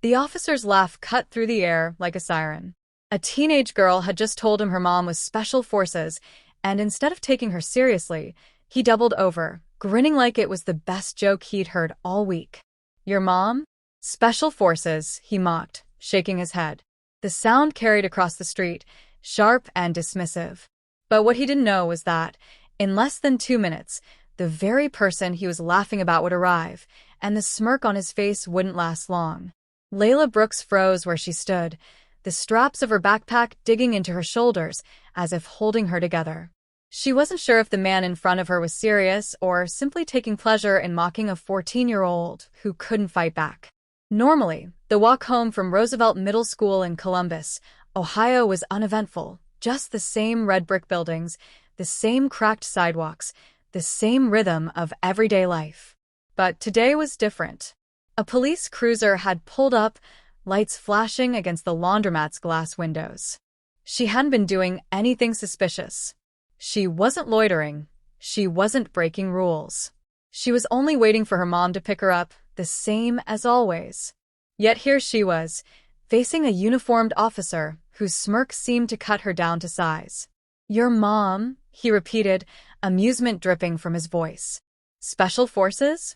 The officer's laugh cut through the air like a siren. A teenage girl had just told him her mom was Special Forces, and instead of taking her seriously, he doubled over, grinning like it was the best joke he'd heard all week. Your mom? Special Forces, he mocked, shaking his head. The sound carried across the street, sharp and dismissive. But what he didn't know was that, in less than 2 minutes, the very person he was laughing about would arrive, and the smirk on his face wouldn't last long. Layla Brooks froze where she stood, the straps of her backpack digging into her shoulders as if holding her together. She wasn't sure if the man in front of her was serious or simply taking pleasure in mocking a 14-year-old who couldn't fight back. Normally, the walk home from Roosevelt Middle School in Columbus, Ohio was uneventful, just the same red brick buildings, the same cracked sidewalks, the same rhythm of everyday life. But today was different. A police cruiser had pulled up, lights flashing against the laundromat's glass windows. She hadn't been doing anything suspicious. She wasn't loitering. She wasn't breaking rules. She was only waiting for her mom to pick her up, the same as always. Yet here she was, facing a uniformed officer whose smirk seemed to cut her down to size. Your mom, he repeated, amusement dripping from his voice. Special Forces?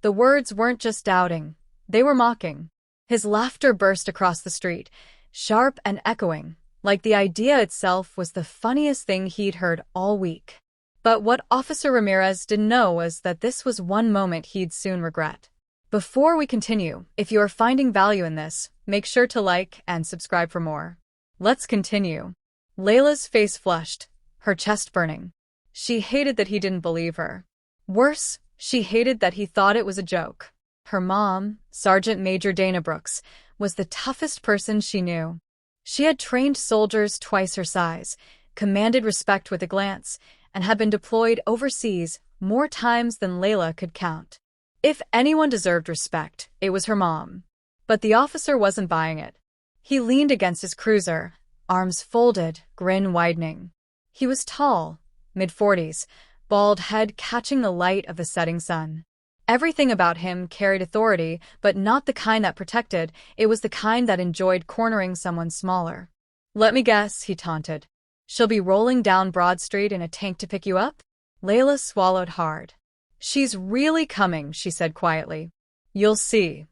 The words weren't just doubting, they were mocking. His laughter burst across the street, sharp and echoing, like the idea itself was the funniest thing he'd heard all week. But what Officer Ramirez didn't know was that this was one moment he'd soon regret. Before we continue, if you are finding value in this, make sure to like and subscribe for more. Let's continue. Layla's face flushed, her chest burning. She hated that he didn't believe her. Worse, she hated that he thought it was a joke. Her mom, Sergeant Major Dana Brooks, was the toughest person she knew. She had trained soldiers twice her size, commanded respect with a glance, and had been deployed overseas more times than Layla could count. If anyone deserved respect, it was her mom. But the officer wasn't buying it. He leaned against his cruiser, arms folded, grin widening. He was tall, mid-40s, bald head catching the light of the setting sun. Everything about him carried authority, but not the kind that protected, it was the kind that enjoyed cornering someone smaller. Let me guess, he taunted. She'll be rolling down Broad Street in a tank to pick you up? Layla swallowed hard. She's really coming, she said quietly. You'll see.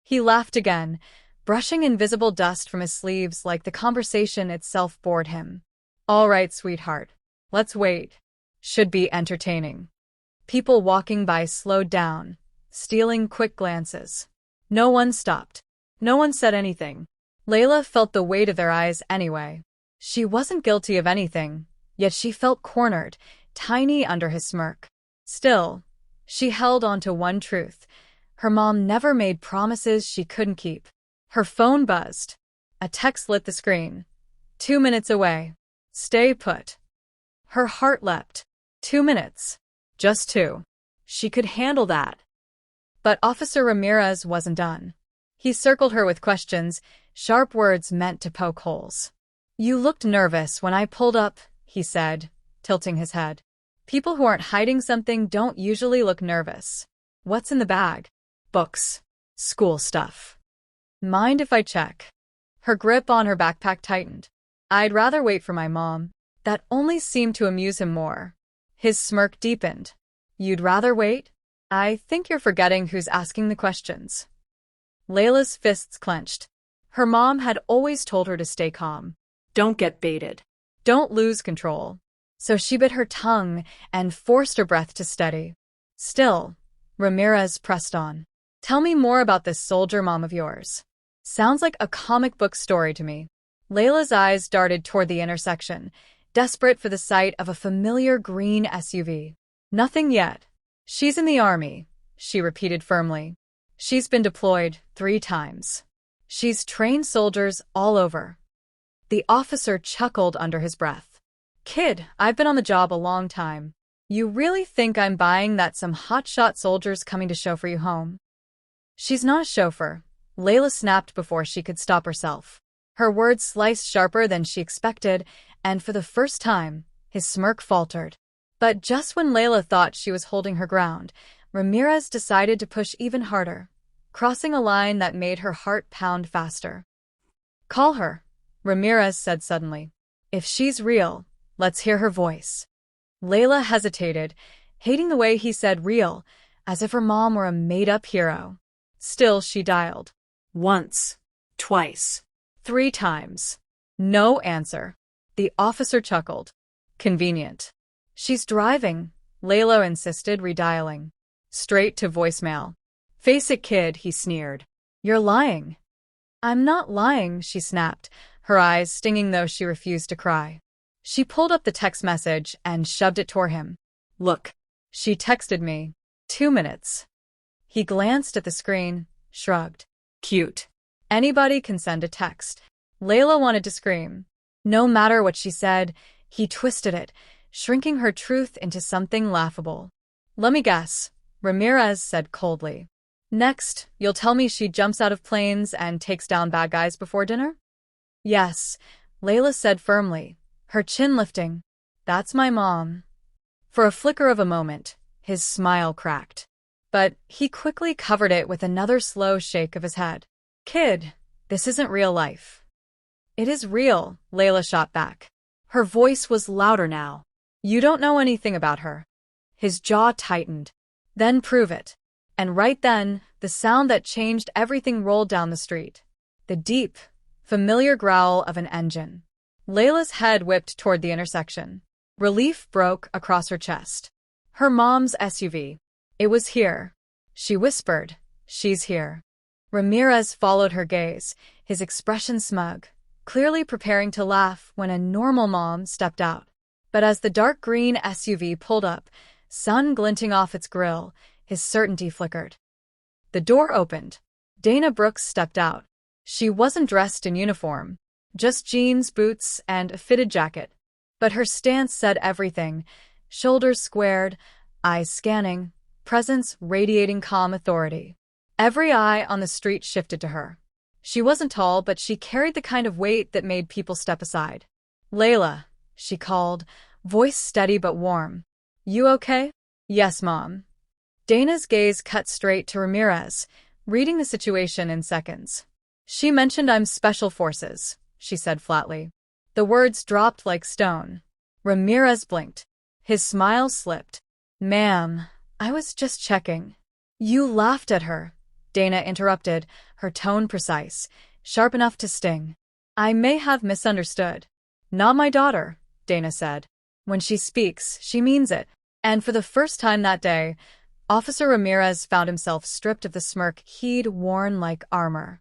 He laughed again, brushing invisible dust from his sleeves like the conversation itself bored him. All right, sweetheart. Let's wait. Should be entertaining. People walking by slowed down, stealing quick glances. No one stopped. No one said anything. Layla felt the weight of their eyes anyway. She wasn't guilty of anything, yet she felt cornered, tiny under his smirk. Still, she held on to one truth. Her mom never made promises she couldn't keep. Her phone buzzed. A text lit the screen. 2 minutes away. Stay put. Her heart leapt. 2 minutes. Just 2. She could handle that. But Officer Ramirez wasn't done. He circled her with questions, sharp words meant to poke holes. You looked nervous when I pulled up, he said, tilting his head. People who aren't hiding something don't usually look nervous. What's in the bag? Books. School stuff. Mind if I check? Her grip on her backpack tightened. I'd rather wait for my mom. That only seemed to amuse him more. His smirk deepened. You'd rather wait? I think you're forgetting who's asking the questions. Layla's fists clenched. Her mom had always told her to stay calm. Don't get baited. Don't lose control. So she bit her tongue and forced her breath to steady. Still, Ramirez pressed on. Tell me more about this soldier mom of yours. Sounds like a comic book story to me. Layla's eyes darted toward the intersection, desperate for the sight of a familiar green SUV. Nothing yet. She's in the army, she repeated firmly. She's been deployed 3 times. She's trained soldiers all over. The officer chuckled under his breath. Kid, I've been on the job a long time. You really think I'm buying that some hotshot soldier's coming to chauffeur you home? She's not a chauffeur, Layla snapped before she could stop herself. Her words sliced sharper than she expected, and for the first time, his smirk faltered. But just when Layla thought she was holding her ground, Ramirez decided to push even harder. crossing a line that made her heart pound faster. "Call her," Ramirez said suddenly. "If she's real, let's hear her voice." Layla hesitated, hating the way he said real, as if her mom were a made-up hero. Still, she dialed. Once, twice, 3 times. No answer. The officer chuckled. "Convenient." "She's driving," Layla insisted, redialing. Straight to voicemail. "Face it, kid," he sneered. "You're lying." "I'm not lying," she snapped, her eyes stinging though she refused to cry. She pulled up the text message and shoved it toward him. "Look. She texted me. 2 minutes." He glanced at the screen, shrugged. "Cute. Anybody can send a text." Layla wanted to scream. No matter what she said, he twisted it, shrinking her truth into something laughable. "Let me guess," Ramirez said coldly. "Next, you'll tell me she jumps out of planes and takes down bad guys before dinner?" "Yes," Layla said firmly, her chin lifting. "That's my mom." For a flicker of a moment, his smile cracked. But he quickly covered it with another slow shake of his head. "Kid, this isn't real life." "It is real," Layla shot back. Her voice was louder now. "You don't know anything about her." His jaw tightened. "Then prove it." And right then, the sound that changed everything rolled down the street. The deep, familiar growl of an engine. Layla's head whipped toward the intersection. Relief broke across her chest. Her mom's SUV. It was here. She whispered, "She's here." Ramirez followed her gaze, his expression smug, clearly preparing to laugh when a normal mom stepped out. But as the dark green SUV pulled up, sun glinting off its grille, his certainty flickered. The door opened. Dana Brooks stepped out. She wasn't dressed in uniform, just jeans, boots, and a fitted jacket. But her stance said everything. Shoulders squared, eyes scanning, presence radiating calm authority. Every eye on the street shifted to her. She wasn't tall, but she carried the kind of weight that made people step aside. "Layla," she called, voice steady but warm. "You okay?" "Yes, Mom." Dana's gaze cut straight to Ramirez, reading the situation in seconds. "She mentioned I'm Special Forces," she said flatly. The words dropped like stone. Ramirez blinked. His smile slipped. "Ma'am, I was just checking." "You laughed at her," Dana interrupted, her tone precise, sharp enough to sting. "I may have misunderstood." "Not my daughter," Dana said. "When she speaks, she means it." And for the first time that day, Officer Ramirez found himself stripped of the smirk he'd worn like armor.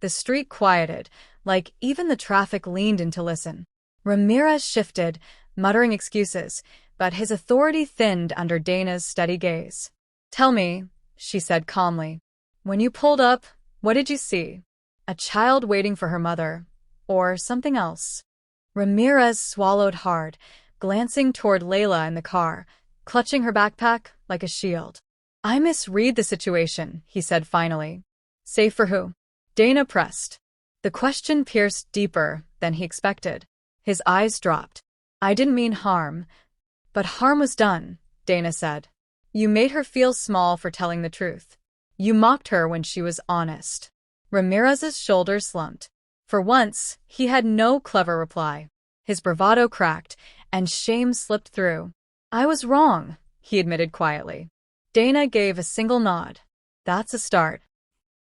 The street quieted, like even the traffic leaned in to listen. Ramirez shifted, muttering excuses, but his authority thinned under Dana's steady gaze. "Tell me," she said calmly. "When you pulled up, what did you see? A child waiting for her mother, or something else?" Ramirez swallowed hard, glancing toward Layla in the car, clutching her backpack like a shield. "I misread the situation," he said finally. "Safe for who?" Dana pressed. The question pierced deeper than he expected. His eyes dropped. "I didn't mean harm." "But harm was done," Dana said. "You made her feel small for telling the truth. You mocked her when she was honest." Ramirez's shoulders slumped. For once, he had no clever reply. His bravado cracked, and shame slipped through. "I was wrong," he admitted quietly. Dana gave a single nod. "That's a start."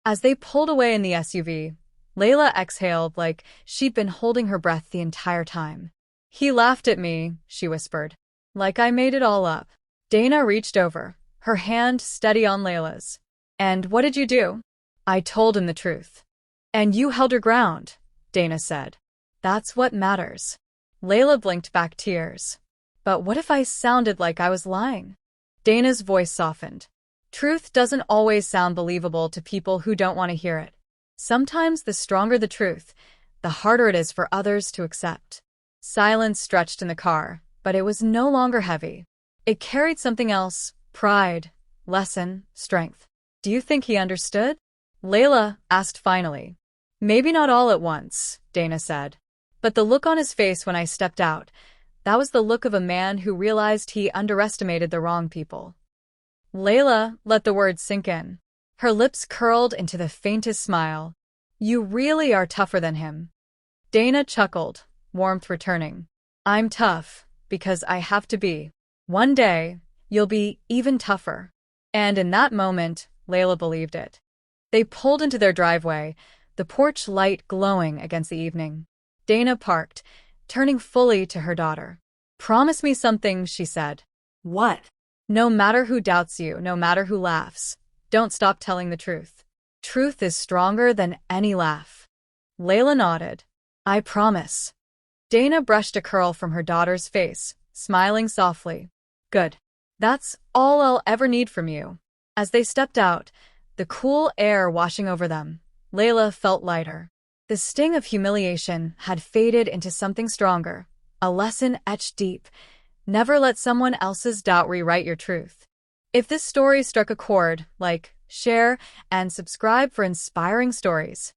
As they pulled away in the SUV, Layla exhaled like she'd been holding her breath the entire time. "He laughed at me," she whispered. "Like I made it all up." Dana reached over, her hand steady on Layla's. "And what did you do?" "I told him the truth." "And you held your ground," Dana said. "That's what matters." Layla blinked back tears. "But what if I sounded like I was lying?" Dana's voice softened. "Truth doesn't always sound believable to people who don't want to hear it. Sometimes the stronger the truth, the harder it is for others to accept." Silence stretched in the car, but it was no longer heavy. It carried something else: pride, lesson, strength. "Do you think he understood?" Layla asked finally. "Maybe not all at once," Dana said. "But the look on his face when I stepped out, that was the look of a man who realized he underestimated the wrong people." Layla let the words sink in. Her lips curled into the faintest smile. You really are tougher than him. Dana chuckled, warmth returning. I'm tough, because I have to be. One day, you'll be even tougher. And in that moment, Layla believed it. They pulled into their driveway, the porch light glowing against the evening. Dana parked, turning fully to her daughter. Promise me something, she said. What? No matter who doubts you, no matter who laughs, don't stop telling the truth. Truth is stronger than any laugh. Layla nodded. I promise. Dana brushed a curl from her daughter's face, smiling softly. Good. That's all I'll ever need from you. As they stepped out, the cool air washing over them, Layla felt lighter. The sting of humiliation had faded into something stronger, a lesson etched deep. Never let someone else's doubt rewrite your truth. If this story struck a chord, like, share, and subscribe for inspiring stories.